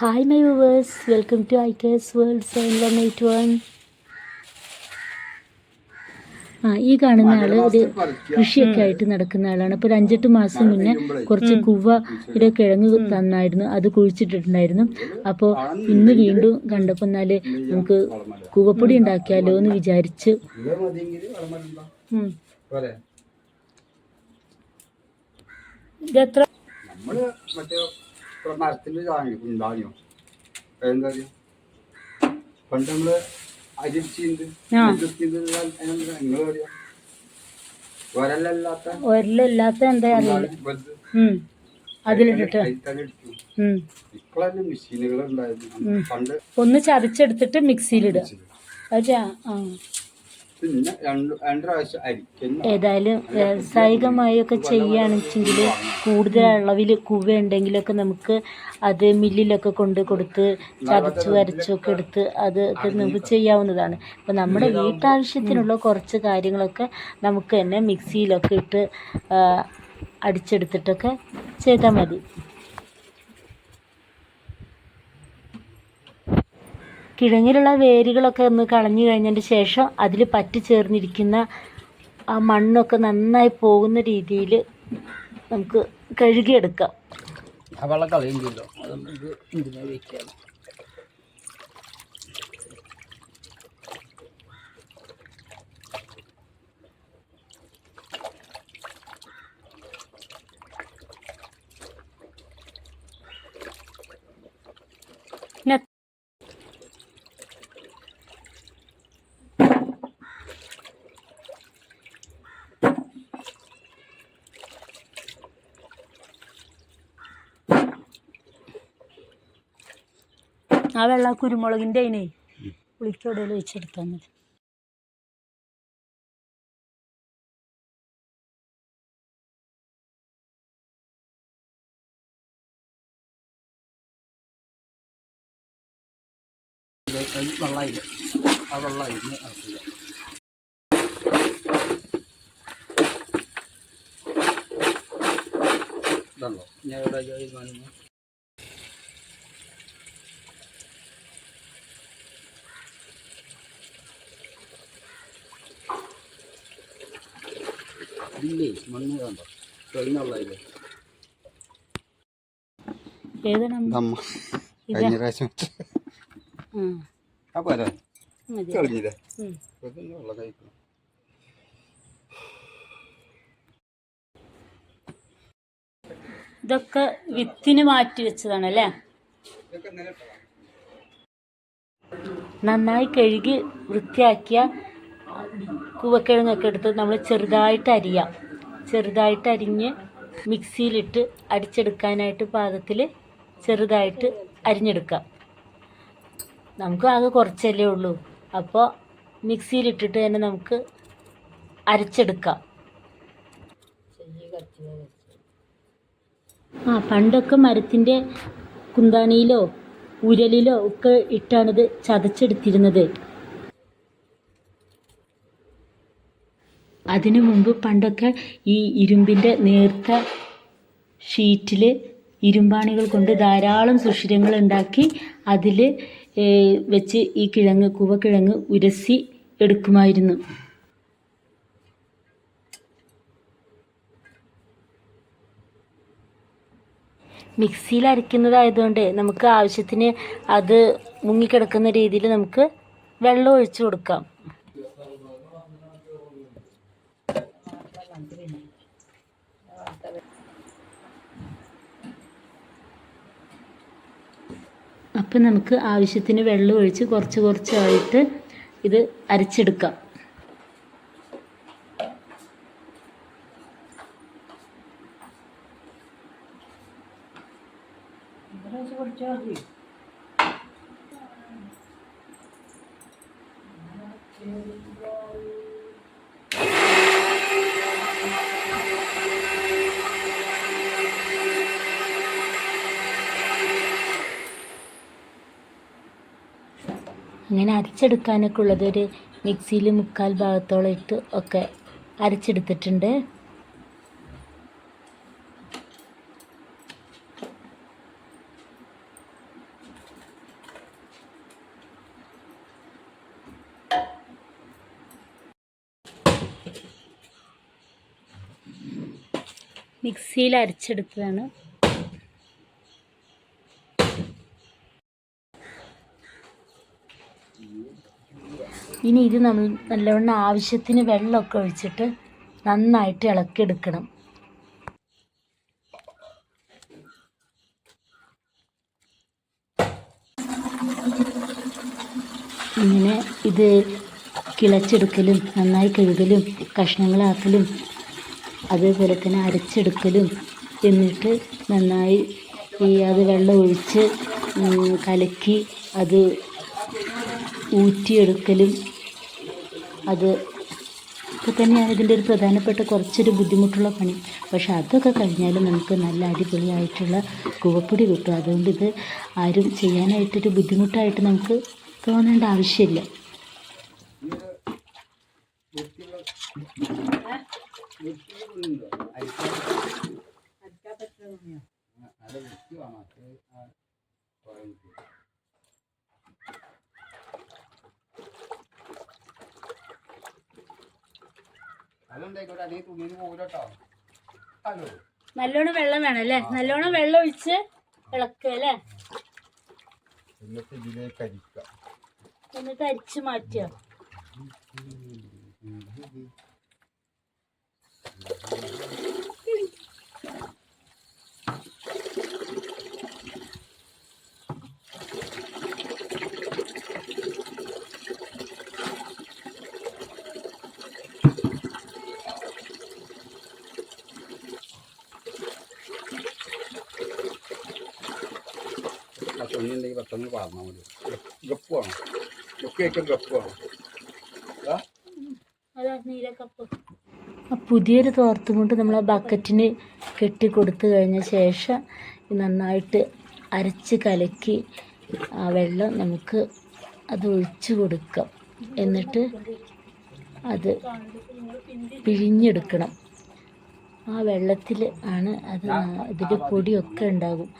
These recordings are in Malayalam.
Hi my viewers, welcome to ഐക്കേഴ്സ് വേൾഡ് 781. ഈ കാണുന്ന ആൾ ഒരു കൃഷിയൊക്കെ ആയിട്ട് നടക്കുന്ന ആളാണ്. അപ്പോൾ ഒരു 5-8 മാസം മുന്നേ കുറച്ച് കുവ്വയുടെ കിഴങ്ങ് തന്നായിരുന്നു, അത് കുഴിച്ചിട്ടിട്ടുണ്ടായിരുന്നു. അപ്പോൾ ഇന്ന് വീണ്ടും കണ്ടപ്പോൾ എന്നാൽ നമുക്ക് കൂവപ്പൊടി ഉണ്ടാക്കിയാലോ എന്ന് വിചാരിച്ച്. ഇതെത്ര മരത്തിന്റെ ഉണ്ടായോ എന്താ പണ്ട് നമ്മള് ഒരലില്ലാത്ത എന്താ അറിയില്ല, അതിലിട്ടിട്ട് മെഷീനുകൾ ഉണ്ടായിരുന്നു. ഒന്ന് ചതച്ചെടുത്തിട്ട് മിക്സിയിലിടുക. ഏതായാലും വ്യാവസായികമായി ഒക്കെ ചെയ്യുകയാണെന്നുവെച്ചെങ്കിൽ കൂടുതൽ അളവിൽ കുവ്വ ഉണ്ടെങ്കിലൊക്കെ നമുക്ക് അത് മില്ലിലൊക്കെ കൊണ്ട് കൊടുത്ത് ചതച്ചു വരച്ചൊക്കെ എടുത്ത് അത് നമുക്ക് ചെയ്യാവുന്നതാണ്. അപ്പോൾ നമ്മുടെ വീട്ടാവശ്യത്തിനുള്ള കുറച്ച് കാര്യങ്ങളൊക്കെ നമുക്ക് തന്നെ മിക്സിയിലൊക്കെ ഇട്ട് അടിച്ചെടുത്തിട്ടൊക്കെ ചെയ്താൽ മതി. കിഴങ്ങിലുള്ള വേരുകളൊക്കെ ഒന്ന് കളഞ്ഞു കഴിഞ്ഞതിന് ശേഷം അതിൽ പറ്റി ചേർന്നിരിക്കുന്ന ആ മണ്ണൊക്കെ നന്നായി പോകുന്ന രീതിയിൽ നമുക്ക് കഴുകിയെടുക്കാം. വെള്ളം കളയുന്നില്ലോ, അതുകൊണ്ട് ഇതിനെ വയ്ക്കാം. ആ വെള്ളം കുരുമുളകിൻ്റെ അതിനെ പുളിക്കോടയിൽ വെച്ചെടുത്താൽ മതി. വെള്ളമായില്ല, ആ വെള്ളമായിരുന്നു ഇതല്ലോ ഞാൻ ഇവിടെ ഇല്ലേ മണ്ണ് കണ്ടോ കഴിഞ്ഞുള്ളതില്ലേ കഴിഞ്ഞ പ്രാവശ്യം അപ്പോരെ കളിഞ്ഞില്ലേ വെള്ളം കഴിക്കണം. ഇതൊക്കെ വിത്തിന് മാറ്റി വെച്ചതാണല്ലേ. നന്നായി കഴുകി വൃത്തിയാക്കിയ കൂവക്കിഴങ്ങൊക്കെ എടുത്ത് നമ്മൾ ചെറുതായിട്ട് അരിഞ്ഞ് മിക്സിയിലിട്ട് അടിച്ചെടുക്കാനായിട്ട് പാകത്തിൽ ചെറുതായിട്ട് അരിഞ്ഞെടുക്കാം. നമുക്ക് ആകെ കുറച്ചല്ലേ ഉള്ളൂ, അപ്പോൾ മിക്സിയിലിട്ടിട്ട് തന്നെ നമുക്ക് അരച്ചെടുക്കാം. പണ്ടൊക്കെ മരത്തിൻ്റെ കുന്താണിയിലോ ഉരലിലോ ഒക്കെ ഇട്ടാണിത് ചതച്ചെടുത്തിരുന്നത്. അതിനു മുമ്പ് പണ്ടൊക്കെ ഈ ഇരുമ്പിൻ്റെ നേർത്ത ഷീറ്റിൽ ഇരുമ്പാണികൾ കൊണ്ട് ധാരാളം സുഷിരങ്ങൾ ഉണ്ടാക്കി അതിൽ വെച്ച് ഈ കൂവക്കിഴങ്ങ് ഉരസി എടുക്കുമായിരുന്നു. മിക്സിയിൽ അരയ്ക്കുന്നതായതുകൊണ്ട് നമുക്ക് ആവശ്യത്തിന് അത് മുങ്ങിക്കിടക്കുന്ന രീതിയിൽ നമുക്ക് വെള്ളം ഒഴിച്ചു കൊടുക്കാം. അപ്പം നമുക്ക് ആവശ്യത്തിന് വെള്ളം ഒഴിച്ച് കുറച്ചായിട്ട് ഇത് അരച്ചെടുക്കാം. അങ്ങനെ അരച്ചെടുക്കാനൊക്കെ ഉള്ളത് ഒരു മിക്സിയിൽ 3/4 ഭാഗത്തോളം ഇട്ട് ഒക്കെ അരച്ചെടുത്തിട്ടുണ്ട്. മിക്സിയിൽ അരച്ചെടുത്തതാണ്. ഇനി ഇത് നമ്മൾ നല്ലവണ്ണം ആവശ്യത്തിന് വെള്ളമൊക്കെ ഒഴിച്ചിട്ട് നന്നായിട്ട് ഇളക്കിയെടുക്കണം. ഇങ്ങനെ ഇത് കിളച്ചെടുക്കലും നന്നായി കഴുകലും കഷ്ണങ്ങളാക്കലും അതേപോലെ തന്നെ അരച്ചെടുക്കലും എന്നിട്ട് നന്നായി അത് വെള്ളം ഒഴിച്ച് കലക്കി അത് ഊറ്റിയെടുക്കലും ഒക്കെ തന്നെയാണ് ഇതിൻ്റെ ഒരു പ്രധാനപ്പെട്ട കുറച്ചൊരു ബുദ്ധിമുട്ടുള്ള പണി. പക്ഷെ അതൊക്കെ കഴിഞ്ഞാലും നമുക്ക് നല്ല അടിപൊളിയായിട്ടുള്ള കൂവപ്പൊടി കിട്ടും. അതുകൊണ്ട് ഇത് ആരും ചെയ്യാനായിട്ടൊരു ബുദ്ധിമുട്ടായിട്ട് നമുക്ക് തോന്നേണ്ട ആവശ്യമില്ല. നല്ലോണം വെള്ളം വേണം അല്ലേ? നല്ലോണം വെള്ളം ഒഴിച്ച് ഇളക്കുക അല്ലേ? എന്നിട്ട് അരിച്ച് മാറ്റുക. പെട്ടെന്ന് പറഞ്ഞാൽ മതി. ഗപ്പുവാണ്, ഒക്കെ ഏറ്റവും ഗപ്പുവാണ്. പുതിയൊരു തോർത്തും കൊണ്ട് നമ്മൾ ആ ബക്കറ്റിന് കെട്ടി കൊടുത്തു കഴിഞ്ഞ ശേഷം നന്നായിട്ട് അരച്ച് കലക്കി ആ വെള്ളം നമുക്ക് അത് ഒഴിച്ച് കൊടുക്കാം. എന്നിട്ട് അത് പിഴിഞ്ഞെടുക്കണം. ആ വെള്ളത്തിൽ ആണ് അത് ഇതിൻ്റെ പൊടിയൊക്കെ ഉണ്ടാകും.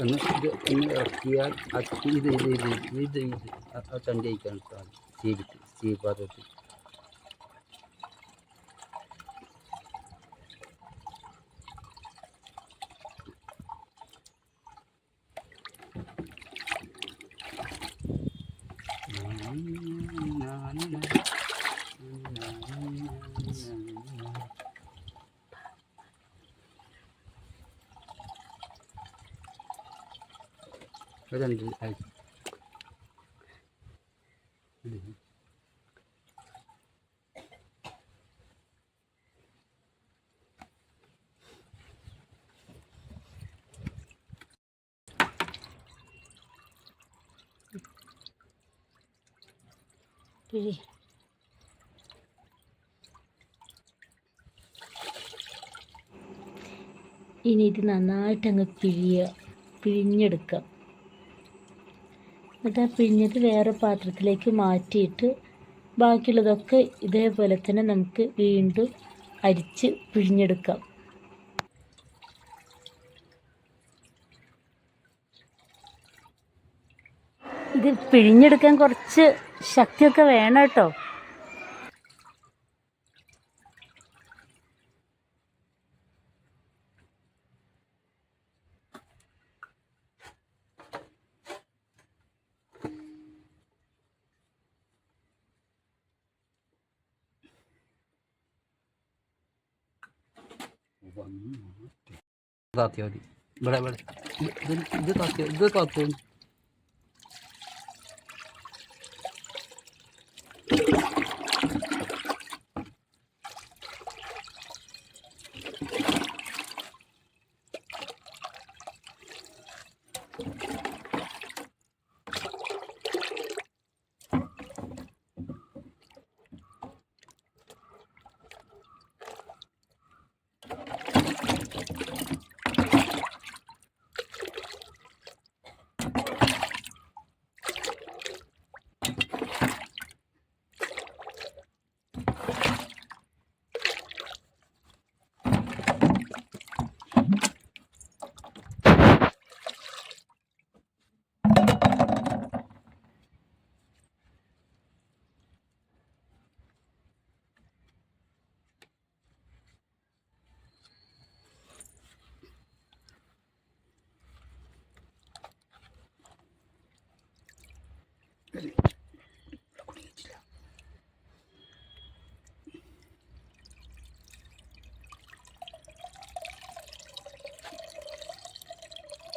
ഒന്ന് ഇറക്കിയാൽ ഇത് ആ ചണ്ടി അയക്കാൻ സാധിക്കും. സ്റ്റീൽ പാത്രത്തിൽ രണ്ട് പിഴി. ഇനി ഇത് നന്നായിട്ടങ്ങ് പിഴിഞ്ഞെടുക്കാം. എന്നിട്ട് ആ പിഴിഞ്ഞത് വേറെ പാത്രത്തിലേക്ക് മാറ്റിയിട്ട് ബാക്കിയുള്ളതൊക്കെ ഇതേപോലെ തന്നെ നമുക്ക് വീണ്ടും അരിച്ച് പിഴിഞ്ഞെടുക്കാം. ഇത് പിഴിഞ്ഞെടുക്കാൻ കുറച്ച് ശക്തിയൊക്കെ വേണം കേട്ടോ. താത്തിയാൽ മതി. ഇത് താത്തിയ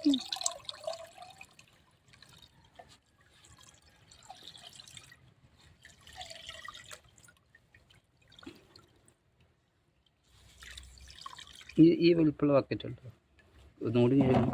ഈ വലിപ്പമുള്ള ബക്കറ്റ് ഉണ്ടോ? ഒന്നുകൂടി ചെയ്യണം.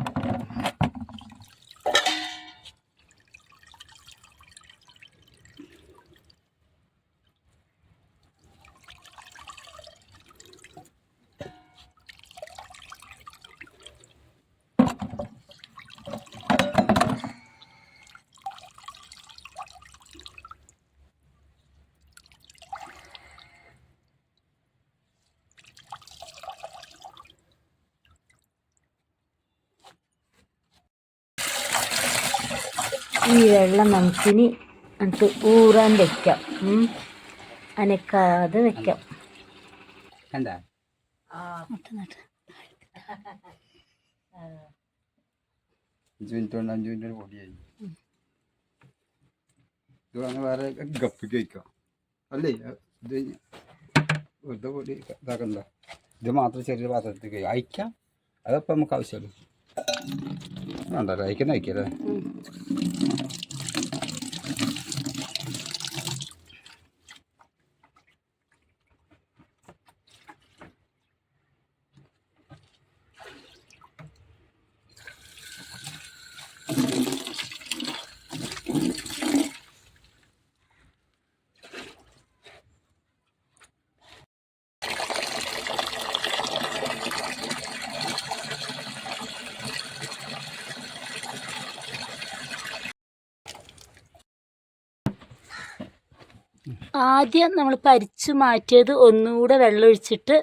ഈ വെള്ളം നമുക്കിനി എന്നിട്ട് ഊറാൻ വെക്കാം. അനക്കാതെ വെക്കാം. എന്താ 5 മിനിറ്റ് കൊണ്ട് 5 മിനിറ്റ് പൊടിയായി. ഇത് വേണമെങ്കിൽ വേറെ ഗപ്പിക്ക് വയ്ക്കാം അല്ലേ? ഇത് വെറുതെ പൊടി ഇതാക്കണ്ട. ഇത് മാത്രം ചെറിയ പാത്രത്തേക്ക് അയക്കാം. അതപ്പം നമുക്ക് ആവശ്യമുള്ളൂ. വേണ്ടല്ലോ, അയക്കുന്ന അയക്കല്ലേ. ആദ്യം നമ്മൾ പരിച്ച് മാറ്റിയത് ഒന്നുകൂടെ വെള്ളമൊഴിച്ചിട്ട്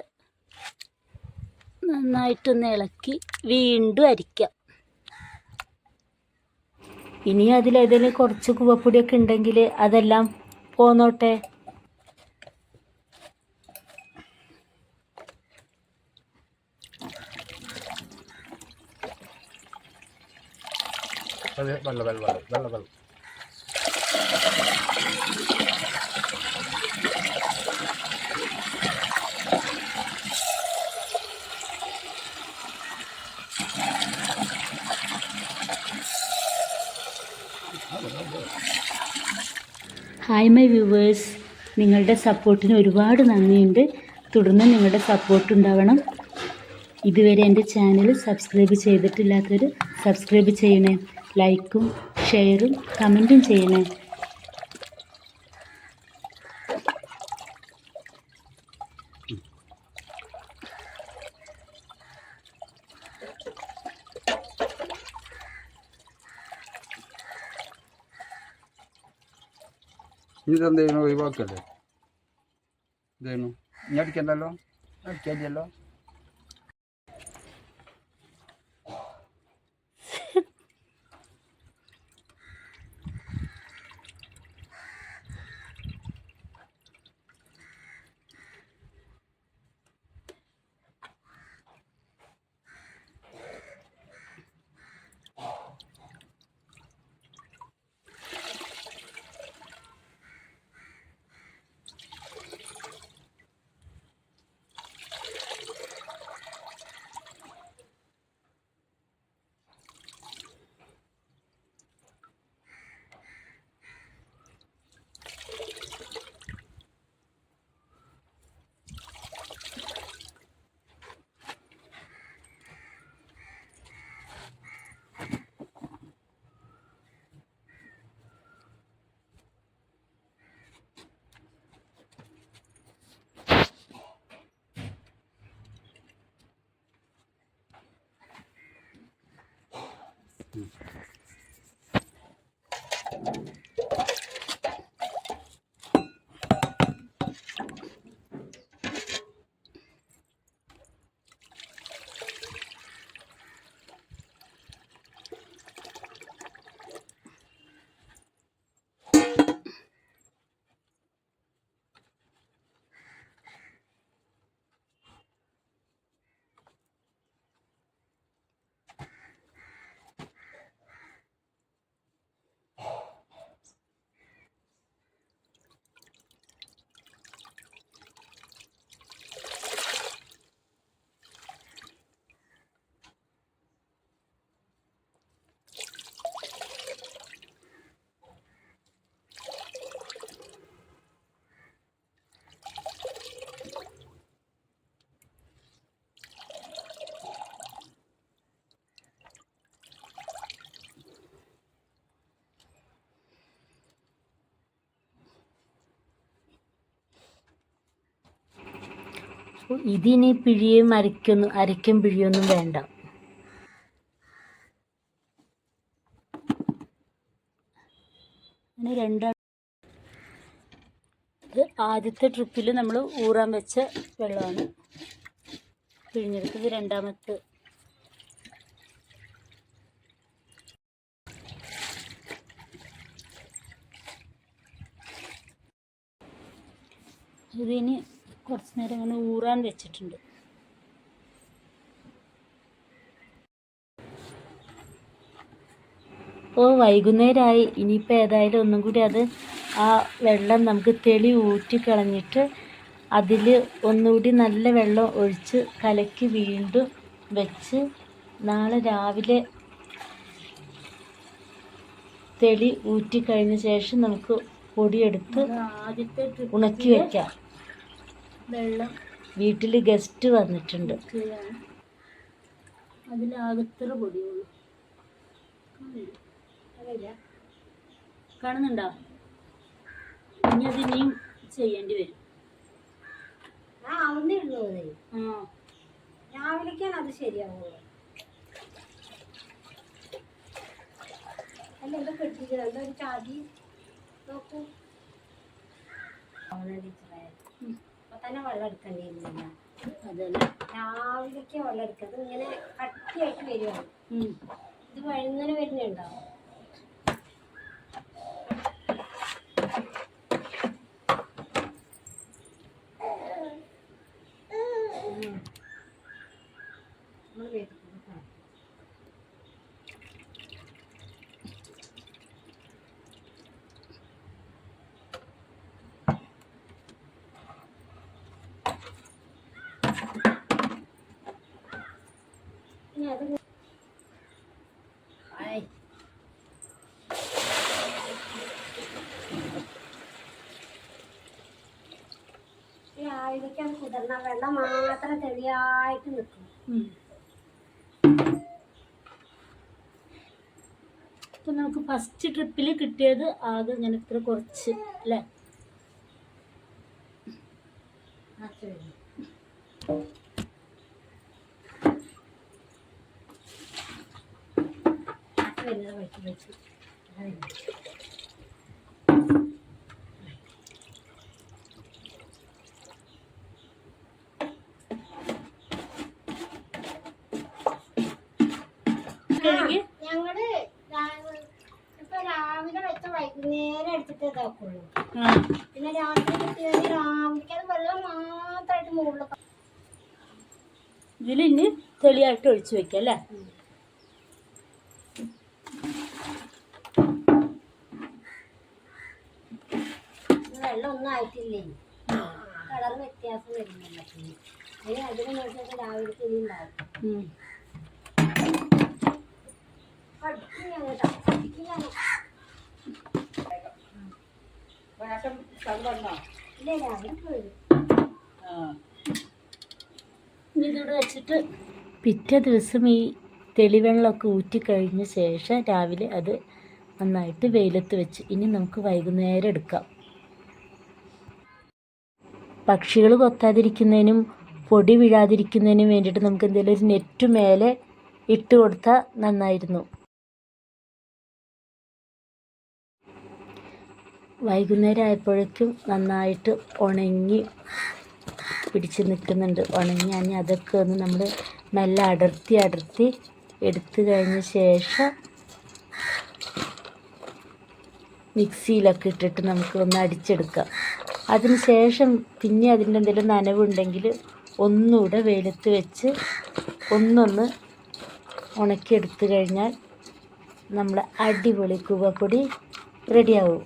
നന്നായിട്ടൊന്ന് ഇളക്കി വീണ്ടും അരിക്കാം. ഇനി അതിലേതെങ്കിലും കുറച്ച് കൂവപ്പൊടിയൊക്കെ ഉണ്ടെങ്കിൽ അതെല്ലാം പോന്നോട്ടെ. വെള്ളം ഹായ് മൈ വ്യൂവേഴ്സ്, നിങ്ങളുടെ സപ്പോർട്ടിന് ഒരുപാട് നന്ദിയുണ്ട്. തുടർന്ന് നിങ്ങളുടെ സപ്പോർട്ട് ഉണ്ടാവണം. ഇതുവരെ എൻ്റെ ചാനൽ സബ്സ്ക്രൈബ് ചെയ്തിട്ടില്ലാത്തവർ സബ്സ്ക്രൈബ് ചെയ്യണേ. ലൈക്കും ഷെയറും കമൻറ്റും ചെയ്യണേ. ഇതെന്തെങ്കിലും ഒഴിവാക്കല്ലേ? ഇതേനു ഇനി അടിക്കണ്ടല്ലോ, അടിക്കാല്ലോ. ഇതിനി പിഴിയും അരയ്ക്കും പിഴിയൊന്നും വേണ്ട. അങ്ങനെ ഇത് ആദ്യത്തെ ട്രിപ്പിൽ നമ്മൾ ഊറാൻ വെച്ച വെള്ളമാണ് പിഴിഞ്ഞെടുത്തത്. രണ്ടാമത്തെ ഇതിന് കുറച്ച് നേരം അങ്ങനെ ഊറാൻ വെച്ചിട്ടുണ്ട്. ഇപ്പോൾ വൈകുന്നേരമായി. ഇനിയിപ്പോൾ ഏതായാലും ഒന്നും കൂടി ആ വെള്ളം നമുക്ക് തെളി ഊറ്റിക്കളഞ്ഞിട്ട് അതിൽ ഒന്നുകൂടി നല്ല വെള്ളം ഒഴിച്ച് കലക്കി വീണ്ടും വെച്ച് നാളെ രാവിലെ തെളി ഊറ്റിക്കഴിഞ്ഞ ശേഷം നമുക്ക് പൊടിയെടുത്ത് ഉണക്കി വയ്ക്കാം. വെള്ളം വീട്ടിൽ ഗസ്റ്റ് വന്നിട്ടുണ്ട്. അതിലാകത്ര പൊടിയുള്ളൂ. കാണുന്നുണ്ടോ? ഇനി അതിനെയും ചെയ്യേണ്ടി വരും. രാവിലേക്കാണ് അത് ശരിയാവുള്ളൂ. അല്ല എന്താ കെട്ടിച്ചത്? എന്താ ഒരു ചാതി നോക്കൂ. അപ്പൊ തന്നെ വെള്ളം എടുക്കേണ്ടിയിരുന്നില്ല. അതല്ല രാവിലേക്ക് വെള്ളം എടുക്കുന്നത് ഇങ്ങനെ കട്ടിയായിട്ട് വരുവാണ്. ഇത് വഴുങ്ങനെ വരുന്നുണ്ടാവും. രാവിലേക്ക് അത് കുതിർന്ന വെള്ളം മാത്രം തെളിയായിട്ട് നിൽക്കും. ഇപ്പം നമുക്ക് ഫസ്റ്റ് ട്രിപ്പിൽ കിട്ടിയത് ആകെ ഇങ്ങനെ ഇത്ര കുറച്ച് അല്ലേ? ഞങ്ങള് ഇപ്പൊ രാവിലെ വെച്ച വൈകുന്നേരം എടുത്തിട്ട് ഇതാക്കുള്ളൂ. പിന്നെ രാത്രി കിട്ടിയാൽ രാവിലേക്ക് അത് വെള്ളം മാത്രമായിട്ട് മുകളിൽ ഇതിൽ ഇനി തെളിയായിട്ട് ഒഴിച്ചു വെക്കാം അല്ലേ? വെള്ളം ഒന്നും ആയിട്ടില്ലേ, കളർ വ്യത്യാസം വരുന്നില്ല. അതിന് അതിന് നോക്കിയാൽ രാവിലേക്ക് ഇനി ഉണ്ടാവും. ഇതിവിടെ വെച്ചിട്ട് പിറ്റേ ദിവസം ഈ തെളിവെള്ളമൊക്കെ ഊറ്റിക്കഴിഞ്ഞ ശേഷം രാവിലെ അത് നന്നായിട്ട് വെയിലത്ത് വെച്ച് ഇനി നമുക്ക് വൈകുന്നേരം എടുക്കാം. പക്ഷികൾ കൊത്താതിരിക്കുന്നതിനും പൊടി വീഴാതിരിക്കുന്നതിനും വേണ്ടിയിട്ട് നമുക്ക് എന്തെങ്കിലും ഒരു നെറ്റ് മേലെ ഇട്ട് കൊടുത്താൽ നന്നായിരുന്നു. വൈകുന്നേരം ആയപ്പോഴേക്കും നന്നായിട്ട് ഉണങ്ങി പിടിച്ച് നിൽക്കുന്നുണ്ട്. ഉണങ്ങി അനി അതൊക്കെ ഒന്ന് നമ്മൾ നല്ല അടർത്തി എടുത്തു കഴിഞ്ഞ ശേഷം മിക്സിയിലൊക്കെ ഇട്ടിട്ട് നമുക്ക് ഒന്ന് അടിച്ചെടുക്കാം. അതിന് ശേഷം പിന്നെ അതിൻ്റെ എന്തെങ്കിലും നനവുണ്ടെങ്കിൽ ഒന്നുകൂടെ വെയിലത്ത് വെച്ച് ഒന്നൊന്ന് ഉണക്കിയെടുത്തു കഴിഞ്ഞാൽ നമ്മുടെ അടിപൊളി കൂവപ്പൊടി റെഡിയാവും.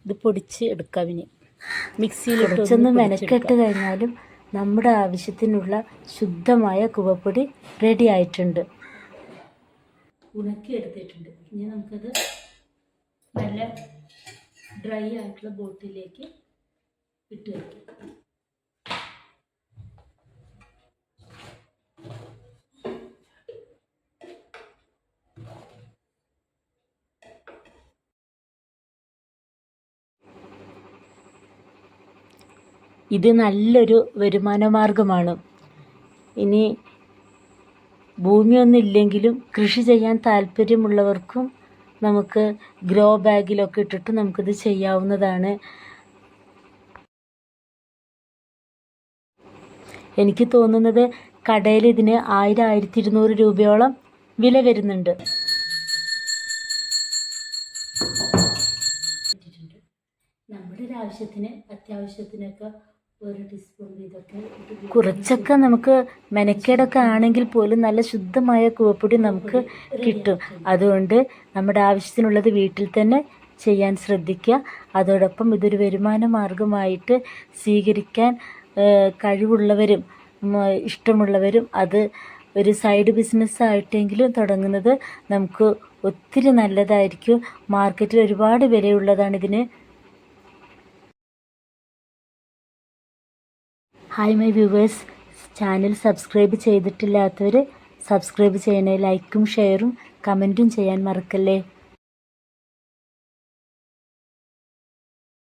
ഇത് പൊടിച്ച് എടുക്കാം. ഇനി മിക്സിയിൽ കുറച്ചൊന്ന് മെനക്കെട്ട് കഴിഞ്ഞാലും നമ്മുടെ ആവശ്യത്തിനുള്ള ശുദ്ധമായ കൂവപ്പൊടി റെഡി ആയിട്ടുണ്ട്. ഉണക്കി എടുത്തിട്ടുണ്ട്. ഇനി നമുക്കത് നല്ല ഡ്രൈ ആയിട്ടുള്ള ബോട്ടിലേക്ക് ഇട്ട് വയ്ക്കാം. ഇത് നല്ലൊരു വരുമാന മാർഗമാണ്. ഇനി ഭൂമിയൊന്നും ഇല്ലെങ്കിലും കൃഷി ചെയ്യാൻ താല്പര്യമുള്ളവർക്കും നമുക്ക് ഗ്രോ ബാഗിലൊക്കെ ഇട്ടിട്ട് നമുക്കിത് ചെയ്യാവുന്നതാണ്. എനിക്ക് തോന്നുന്നത് കടയിൽ ഇതിന് 1000-1200 രൂപയോളം വില വരുന്നുണ്ട്. നമ്മുടെ ഒരു ആവശ്യത്തിന് അത്യാവശ്യത്തിനൊക്കെ ഒരു ടീസ്പൂൺ ഇതൊക്കെ കുറച്ചൊക്കെ നമുക്ക് മെനക്കേടൊക്കെ ആണെങ്കിൽ പോലും നല്ല ശുദ്ധമായ കൂവപ്പൊടി നമുക്ക് കിട്ടും. അതുകൊണ്ട് നമ്മുടെ ആവശ്യത്തിനുള്ളത് വീട്ടിൽ തന്നെ ചെയ്യാൻ ശ്രദ്ധിക്കുക. അതോടൊപ്പം ഇതൊരു വരുമാന മാർഗമായിട്ട് സ്വീകരിക്കാൻ കഴിവുള്ളവരും ഇഷ്ടമുള്ളവരും അത് ഒരു സൈഡ് ബിസിനസ്സായിട്ടെങ്കിലും തുടങ്ങുന്നത് നമുക്ക് ഒത്തിരി നല്ലതായിരിക്കും. മാർക്കറ്റിൽ ഒരുപാട് വിലയുള്ളതാണ് ഇതിന്. Hi my viewers, channel subscribe ചെയ്തിട്ടില്ലാത്തവർ സബ്സ്ക്രൈബ് ചെയ്യണേ. ലൈക്കും ഷെയറും കമൻറ്റും ചെയ്യാൻ മറക്കല്ലേ.